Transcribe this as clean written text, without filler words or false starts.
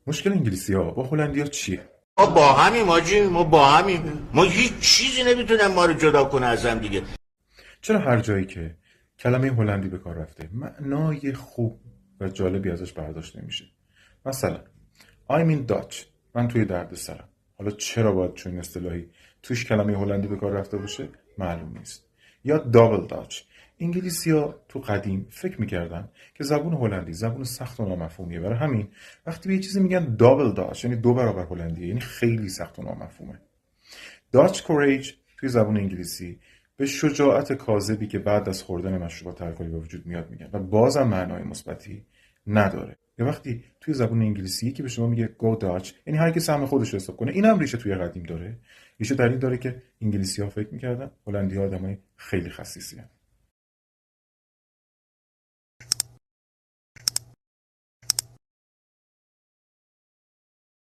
مشکل انگلیسی ها با هلندی ها چیه؟ ما با همیم آجی، ما با همیم، ما هیچ چیزی نمیتونم ما رو جدا کنه از هم دیگه. چرا هر جایی که کلمه هلندی به کار رفته معنای خوب و جالبی ازش برداشت نمیشه؟ مثلا I'm in Dutch، من توی درد سرم. حالا چرا باید چون اصطلاحی توش کلمه هلندی به کار رفته باشه معلوم نیست. یا دابل داچ، انگلیسی ها تو قدیم فکر میکردن که زبون هلندی زبون سخت و نامفهومیه، برای همین وقتی به یه چیزی میگن دابل داچ یعنی دو برابر هلندیه، یعنی خیلی سخت و نامفهومه. داچ کوریج توی زبان انگلیسی به شجاعت کاذبی که بعد از خوردن مشروبات الکلی به وجود میاد میگن و بازم معنای مثبتی نداره. یا وقتی توی زبان انگلیسی که به شما میگه go Dutch یعنی هر کی سهم خودش رو حساب کنه، این هم ریشه توی قدیم داره. ریشه در این داره که انگلیسی ها فکر میکردن هلندی ها آدمای خیلی خسیسی هن.